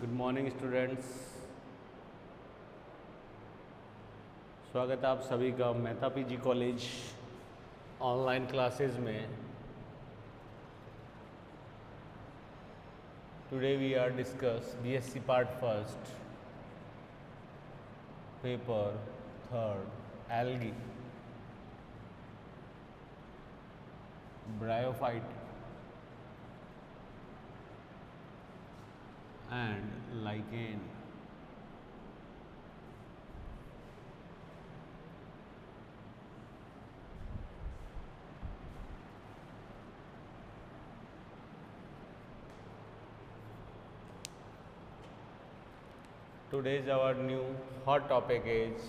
Good morning students. स्वागत है आप सभी का Mehta PG college online classes में। Today we are discuss BSc part first paper third algae bryophyte and lichen. Today's our new hot topic is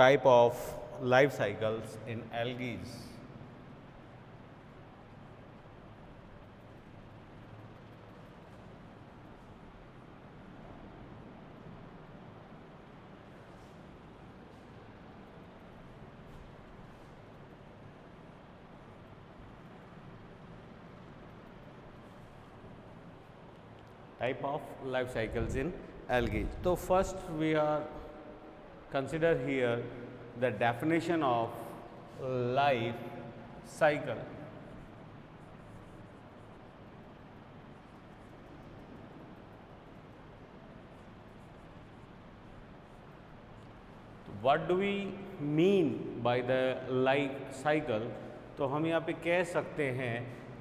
type of life cycles in algae. Type of life cycles in algae. So first we are consider here the definition of life cycle. What do we mean by the life cycle? तो हम यहाँ पे कह सकते हैं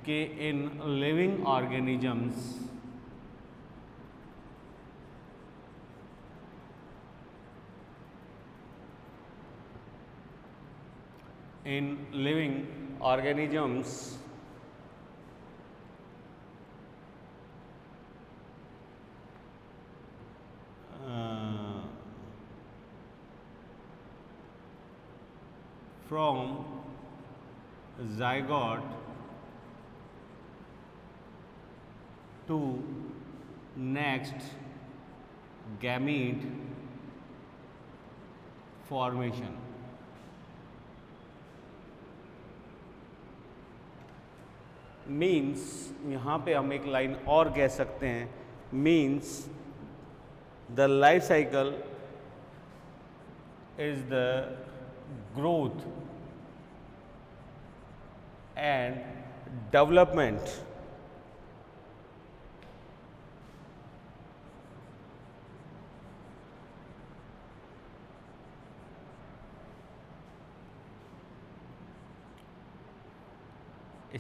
कि in living organisms from zygote to next gamete formation. Means यहाँ पे हम एक लाइन और कह सकते हैं, means the life cycle is the growth and development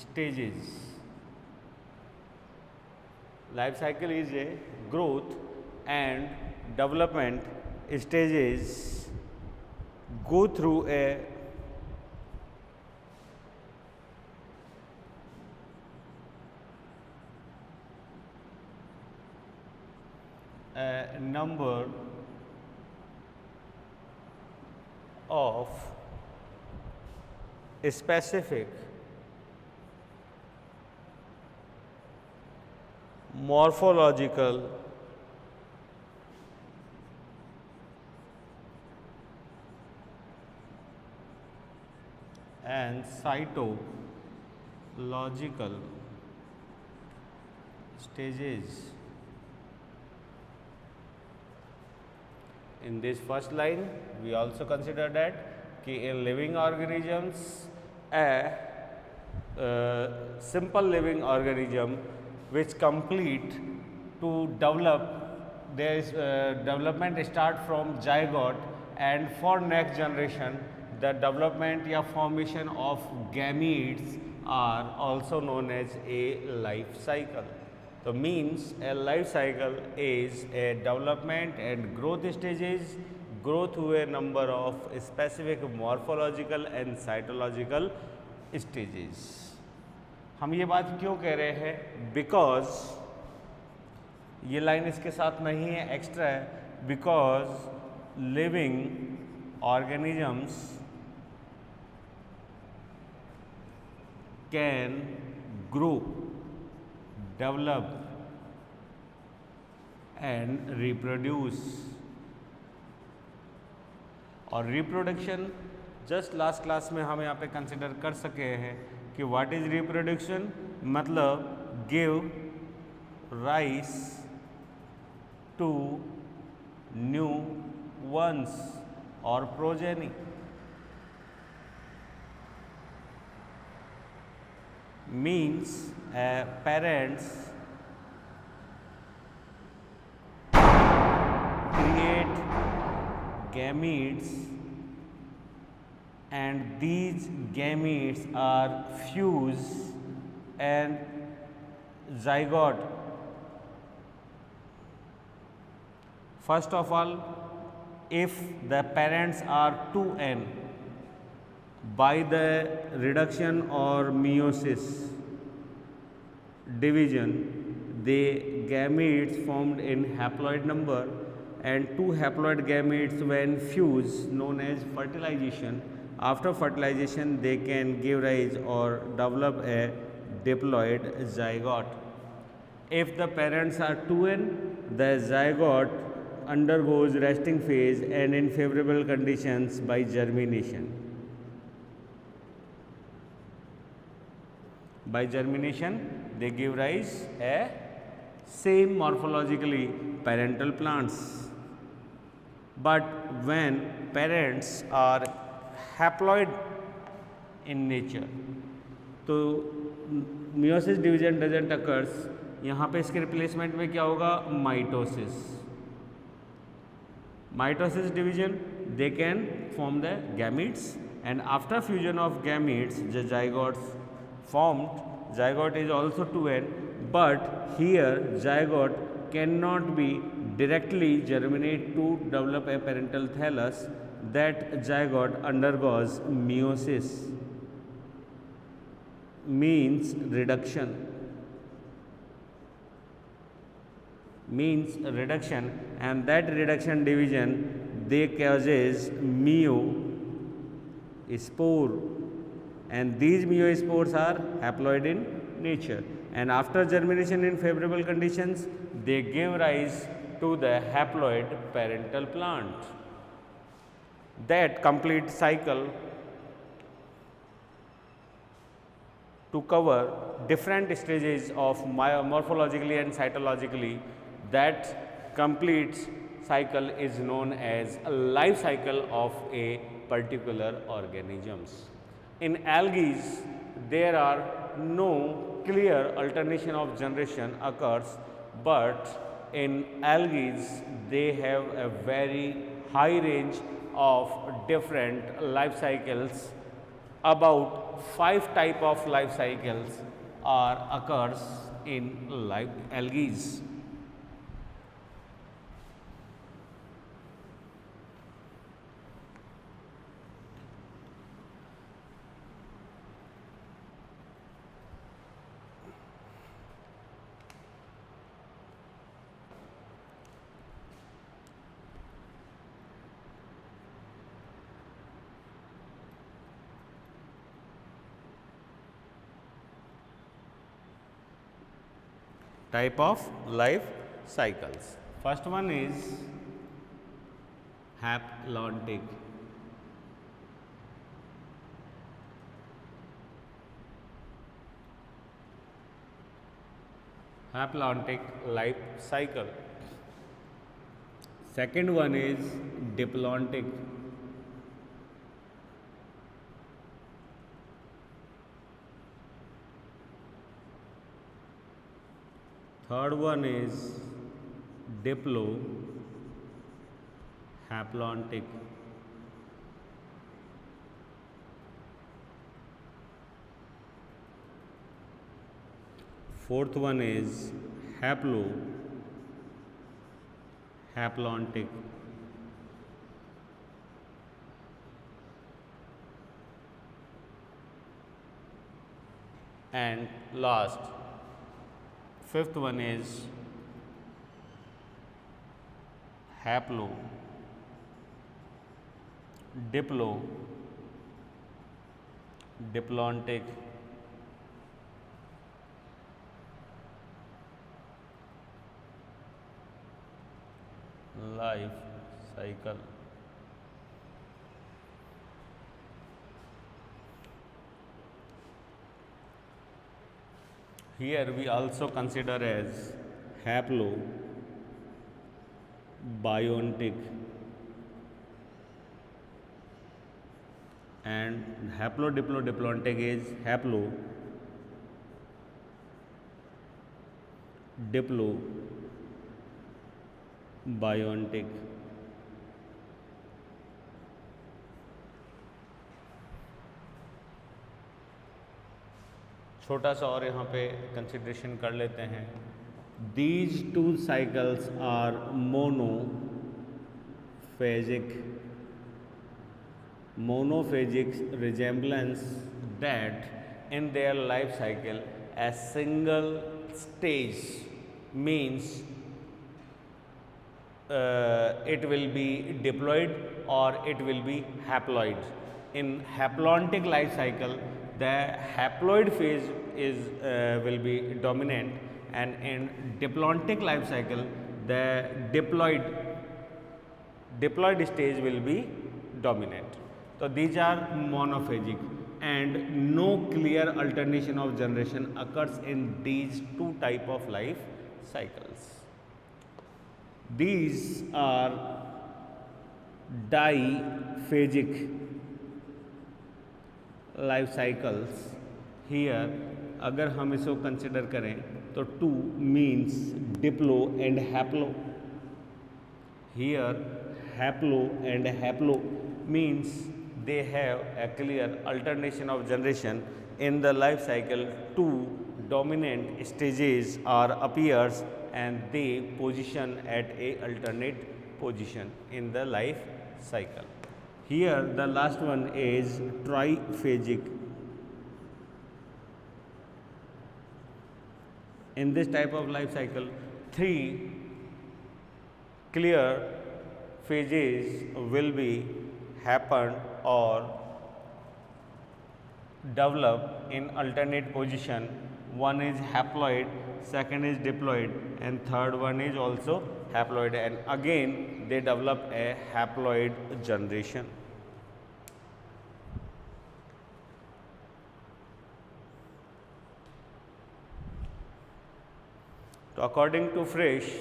stages. Life cycle is a growth and development stages go through a number of specific morphological and cytological stages. In this first line we also consider that कि in living organisms a simple living organism which complete to develop, there is development start from zygote and for next generation the development या formation of gametes are also known as a life cycle. So means a life cycle is a development and growth stages grow through a number of specific morphological and cytological stages. हम ये बात क्यों कह रहे हैं? Because ये line इसके साथ नहीं है, एक्स्ट्रा है, because living organisms can grow develop and reproduce. और रिप्रोडक्शन जस्ट लास्ट क्लास में हम यहाँ पे कंसिडर कर सके हैं कि व्हाट इज रिप्रोडक्शन. मतलब give rise to new ones और progeny. Means parents create gametes and these gametes are fused and zygote. First of all, if the parents are 2n, by the reduction or meiosis division, the gametes formed in haploid number, and two haploid gametes when fused known as fertilization. After fertilization they can give rise or develop a diploid zygote. If the parents are 2n, the zygote undergoes resting phase and in favorable conditions by germination. By germination they give rise a same morphologically parental plants. But when parents are haploid in nature, तो meiosis division doesn't occurs. यहाँ पे इसके replacement में क्या होगा? Mitosis. Mitosis division, they can form the gametes, and after fusion of gametes the zygotes formed. Zygote is also 2n, but here zygote cannot be directly germinate to develop a parental thallus. That zygote undergoes meiosis, means reduction. And that reduction division they causes meiospore, and these meiospores are haploid in nature, and after germination in favorable conditions they give rise to the haploid parental plant. That complete cycle to cover different stages of morphologically and cytologically. That complete cycle is known as a life cycle of a particular organisms. In algae, there are no clear alternation of generation occurs, but in algae they have a very high range of different life cycles. About 5 type of life cycles are occurs in algae. Type of life cycles. First one is haplontic. Haplontic life cycle. Second one is diplontic. Third one is diplohaplontic. Fourth one is haplohaplontic. And last, fifth one is diplontic. Life cycle. Here we also consider as haplobiontic, and haplodiplodiploidic is haplodiplobiontic. छोटा सा और यहाँ पे consideration कर लेते हैं. These two cycles are monophasic resemblance that in their life cycle a single stage means it will be diploid or it will be haploid. In haplontic life cycle, the haploid phase is will be dominant, and in diplontic life cycle, the diploid stage will be dominant. So these are monophagic, and no clear alternation of generation occurs in these two type of life cycles. These are diphagic life cycles. Here अगर हम इसको consider करें तो two means Diplo and haplo. Here haplo and haplo means they have a clear alternation of generation in the life cycle. Two dominant stages are appears and they position at a alternate position in the life cycle. Here the last one is triphagic. In this type of life cycle, three clear phases will be happen or develop in alternate position. One is haploid, second is diploid, and third one is also haploid, and again they develop a haploid generation. So according to Frisch,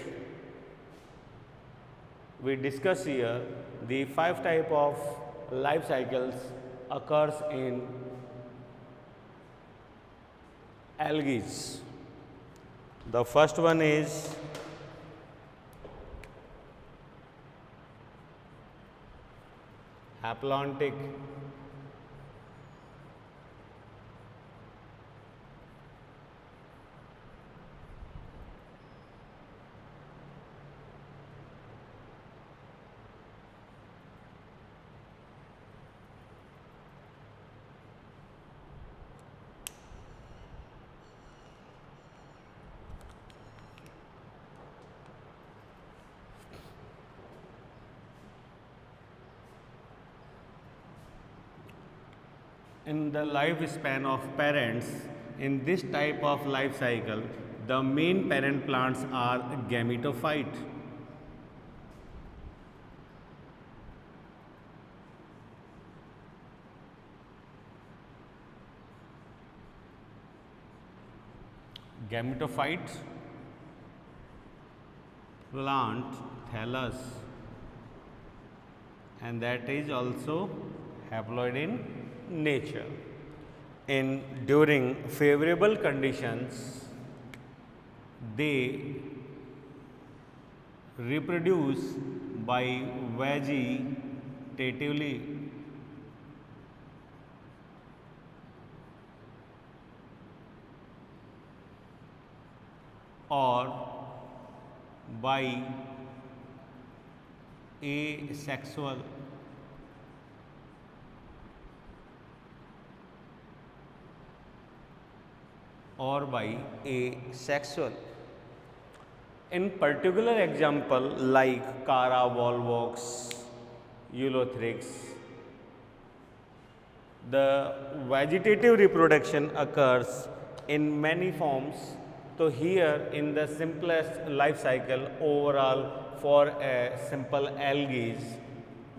we discuss here the 5 type of life cycles occurs in algae. The first one is haplontic. In the lifespan of parents, in this type of life cycle, the main parent plants are gametophyte. Gametophyte plant thallus, and that is also haploid in nature. During favorable conditions, they reproduce by vegetatively. Or by asexual. Or by asexual. In particular example like Cara volvox, Eulothrix, the vegetative reproduction occurs in many forms. So here in the simplest life cycle overall for a simple algae,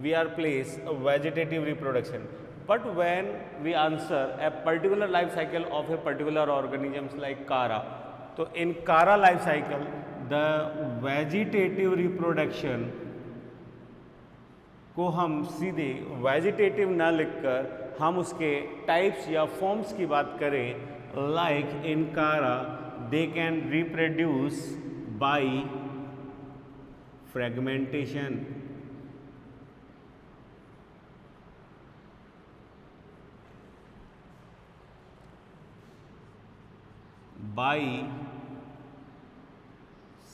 we are placed a vegetative reproduction. But when we answer a particular life cycle of a particular organisms like Kara, तो in Kara life cycle the vegetative reproduction को हम सीधे vegetative ना लिखकर हम उसके types या forms की बात करें, लाइक इन कारा they can reproduce by fragmentation, by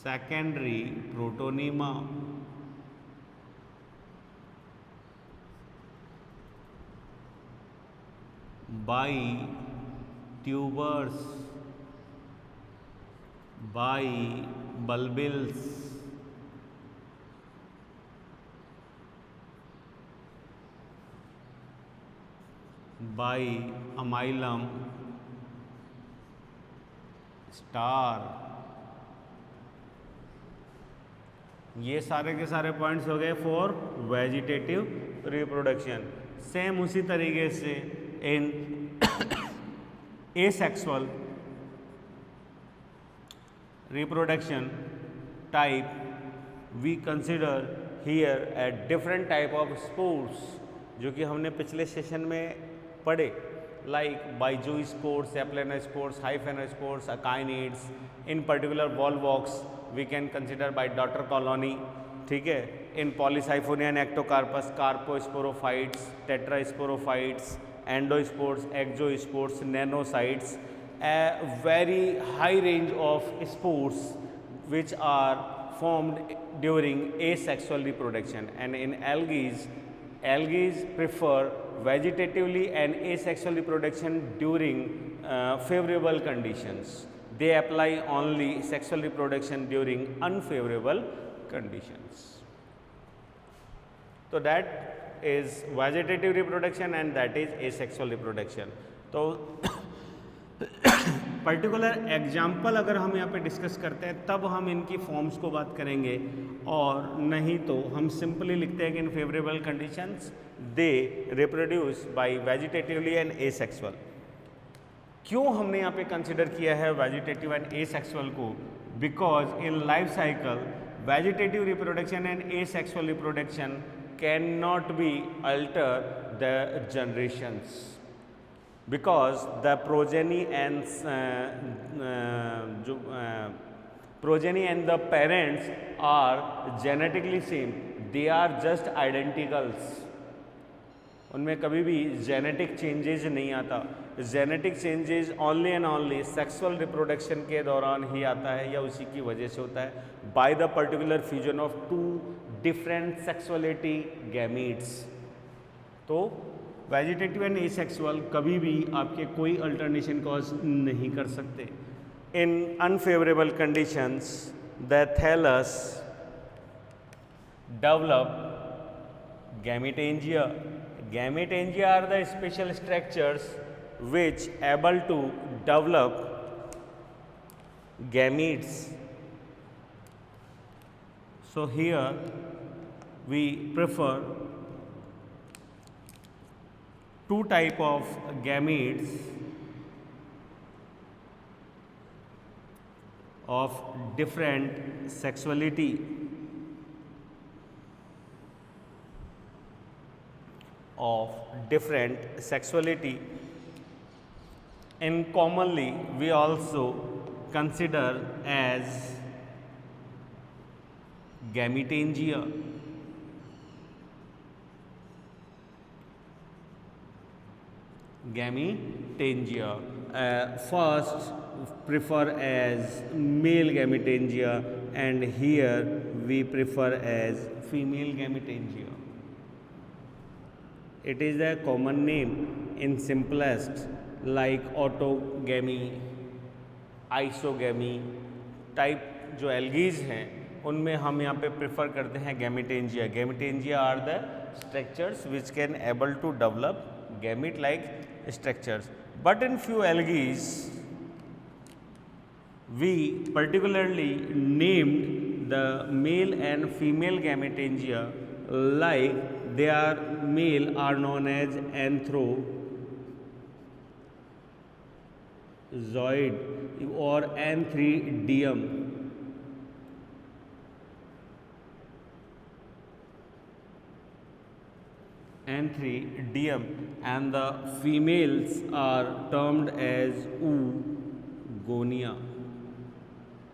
secondary protonema, by tubers, by bulbils, by amylum, star. ये सारे के सारे पॉइंट्स हो गए फॉर वेजिटेटिव रिप्रोडक्शन। सेम उसी तरीके से इन asexual reproduction type we consider here a different type of spores जो कि हमने पिछले सेशन में पढ़े, like zoospores, aplanospores, hypnospores, akinetes, in particular volvox we can consider by daughter colony, ठीक है, in polysiphonia and ectocarpus, carposporophytes, tetrasporophytes, endospores, exospores, nannocytes, a very high range of spores which are formed during asexual reproduction. And in algae prefer vegetatively and asexual reproduction during favorable conditions. They apply only sexual reproduction during unfavorable conditions. So that is vegetative reproduction and that is asexual reproduction. तो particular example अगर हम यहाँ पे discuss करते हैं तब हम इनकी फॉर्म्स को बात करेंगे, और नहीं तो हम सिंपली लिखते हैं कि इन favourable conditions they reproduce by vegetatively and asexual. क्यों हमने यहाँ पे कंसिडर किया है वेजिटेटिव एंड एसेक्सुअल को? Because in life cycle vegetative reproduction and asexual reproduction cannot be alter the generations, because the progeny and progeny and the parents are genetically same, they are just identicals, उनमें कभी भी genetic changes नहीं आता। Genetic changes only and only sexual reproduction के दौरान ही आता है या उसी की वजह से होता है, by the particular fusion of two different sexuality gametes. तो वेजिटेटिव एंड एसेक्सुअल कभी भी आपके कोई अल्टरनेशन कॉज नहीं कर सकते। In unfavourable conditions the thallus develop gametangia. Gamatengia are the special structures which able to develop gametes. So here we prefer two type of gametes of different sexuality. And commonly we also consider as gametangia. First prefer as male gametangia and here we prefer as female gametangia. It is a common name in simplest like autogamy, isogamy type जो algae हैं उनमें हम यहाँ पे prefer करते हैं gametangia. Gametangia are the structures which can able to develop gamete like structures, but in few algae we particularly named the male and female gametangia like they are male are known as anthrozoid or anthridium. Anthridium, and the females are termed as oogonia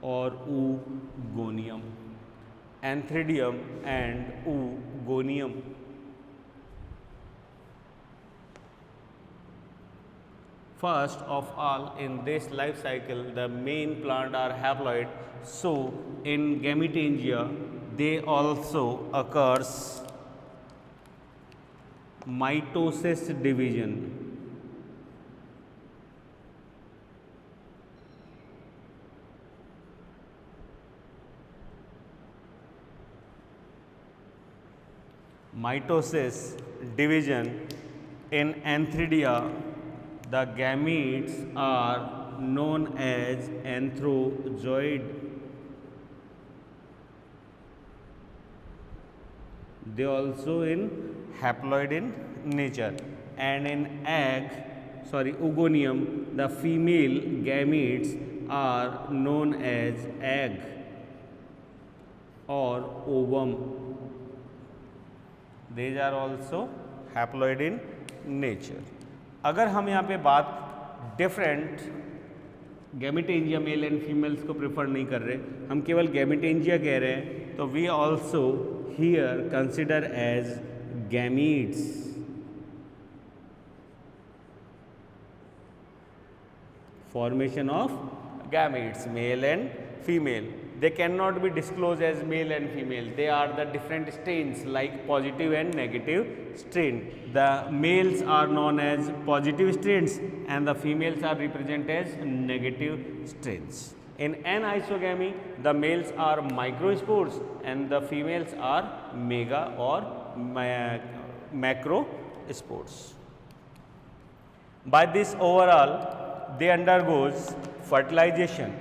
or oogonium. Anthridium and oogonium. First of all, in this life cycle, the main plant are haploid. So, in gametangia, they also occurs mitosis division. Mitosis division. In Anthridia, the gametes are known as anthrozoid. They also in haploid in nature, and in oogonium, the female gametes are known as egg or ovum. These are also haploid in nature. अगर हम यहाँ पे बात different gametangia male and females को prefer नहीं कर रहे, हम केवल गैमेटेंजिया कह रहे हैं, तो we also here consider as gametes. Formation of gametes, male and female. They cannot be disclosed as male and female. They are the different strains like positive and negative strain. The males are known as positive strains and the females are represented as negative strains. In anisogamy, the males are microspores and the females are mega or macrospores. By this overall, they undergoes fertilization.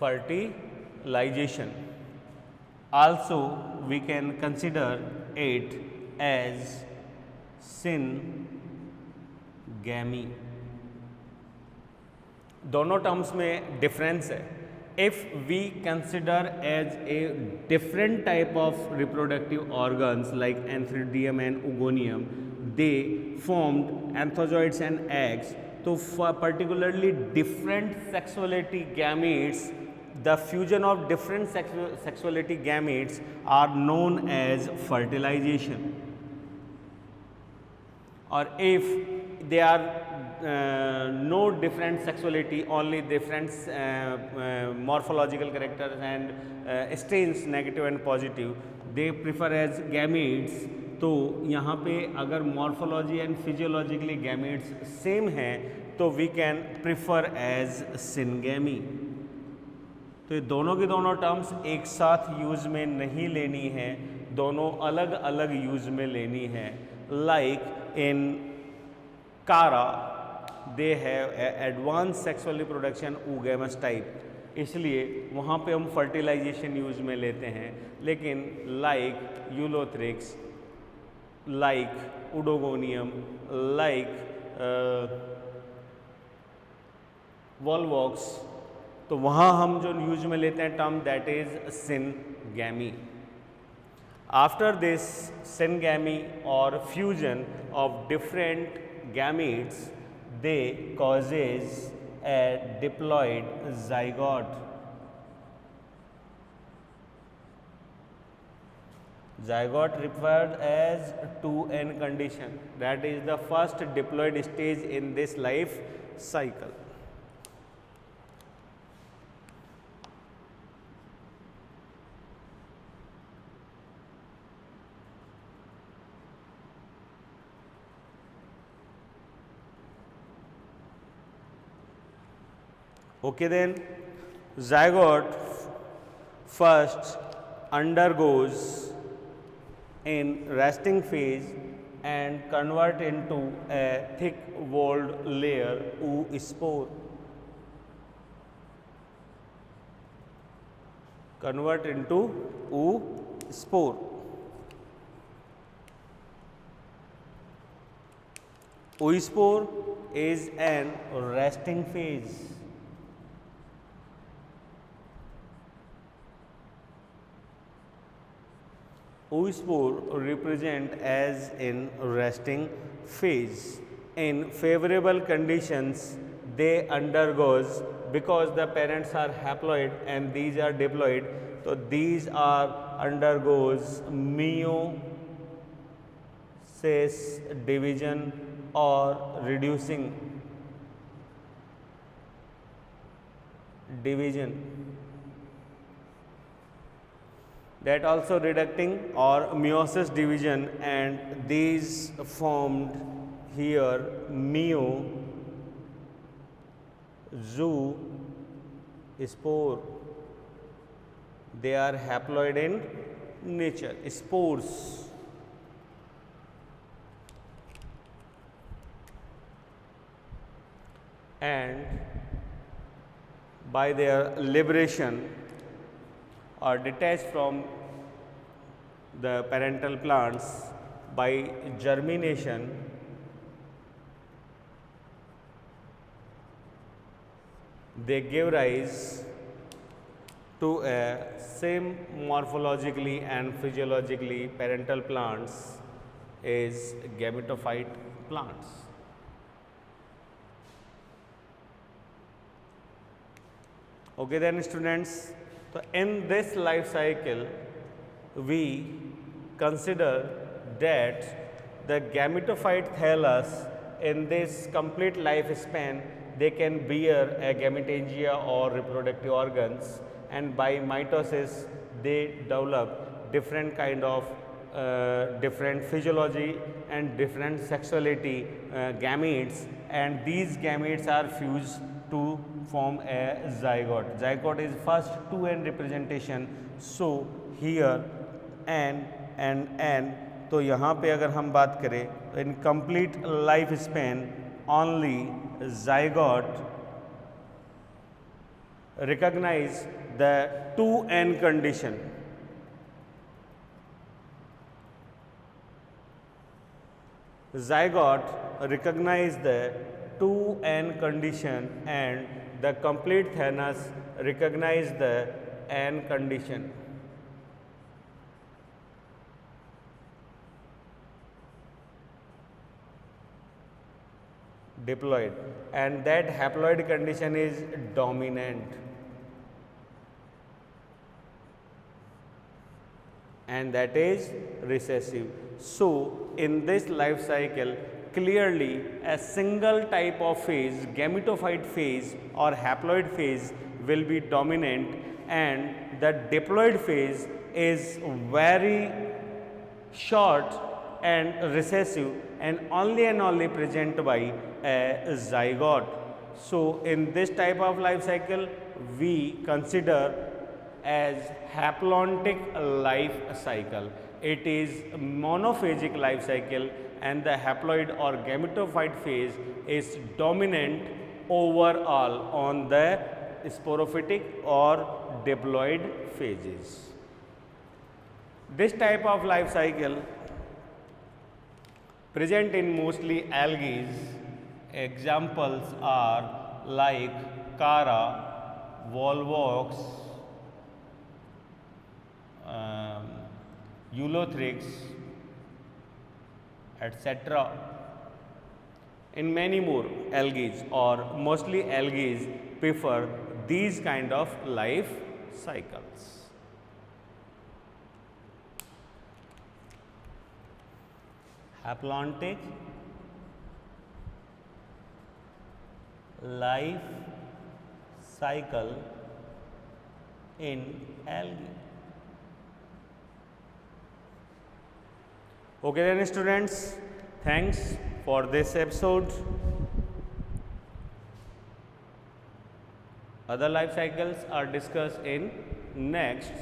Fertilization. Also, we can consider it as syngamy. दोनों terms में difference है. If we consider as a different type of reproductive organs like antheridium and oogonium, they formed antherozoids and eggs. तो particularly different sexuality gametes, the fusion of different sexuality gametes are known as fertilization. Or if they are no different sexuality, only different morphological characters and strains negative and positive, they prefer as gametes. तो यहाँ पे अगर morphology and physiologically gametes same हैं तो we can prefer as syngamy. तो ये दोनों की दोनों टर्म्स एक साथ यूज में नहीं लेनी है, दोनों अलग अलग यूज में लेनी है. लाइक इन कारा they have advance sexual reproduction oogamous type, इसलिए वहाँ पे हम फर्टिलाइजेशन यूज में लेते हैं. लेकिन like Ulothrix, like oedogonium, like Volvox, तो वहाँ हम जो यूज में लेते हैं term that is syngamy. After this syngamy और fusion of different gametes, they causes a diploid zygote. Zygote referred as 2n condition, that is the first diploid stage in this life cycle. Okay, then zygote first undergoes in resting phase and convert into a thick walled layer oospore. Convert into oospore. Oospore is an resting phase. Oospore represent as in resting phase. In favorable conditions, they undergoes, because the parents are haploid and these are diploid, so these are undergoes meiosis division or reducing division. That also reducting or meiosis division, and these formed here spore. They are haploid in nature, spores. And by their liberation or detached from the parental plants by germination, they give rise to a same morphologically and physiologically parental plants is gametophyte plants. Okay then students, so in this life cycle we consider that the gametophyte thallus in this complete lifespan they can bear a gametangia or reproductive organs, and by mitosis they develop different kind of different physiology and different sexuality gametes, and these gametes are fused to form a zygote. Zygote is first 2n representation. So here n and n, तो यहाँ पे अगर हम बात करें तो in complete life span only zygote recognize the 2n condition. Zygote recognize the 2n condition and the complete thallus recognize the n condition. Diploid, and that haploid condition is dominant, and that is recessive. So in this life cycle clearly a single type of phase, gametophyte phase or haploid phase will be dominant, and the diploid phase is very short and recessive and only present by a zygote. So in this type of life cycle we consider as haplontic life cycle. It is monophagic life cycle, and the haploid or gametophyte phase is dominant overall on the sporophytic or diploid phases. This type of life cycle present in mostly algae. Examples are like Chara, Volvox, Eulothrix, etc. In many more algae, or mostly algae prefer these kind of life cycles. Haplontic life cycle in algae. Okay then students, thanks for this episode. Other life cycles are discussed in next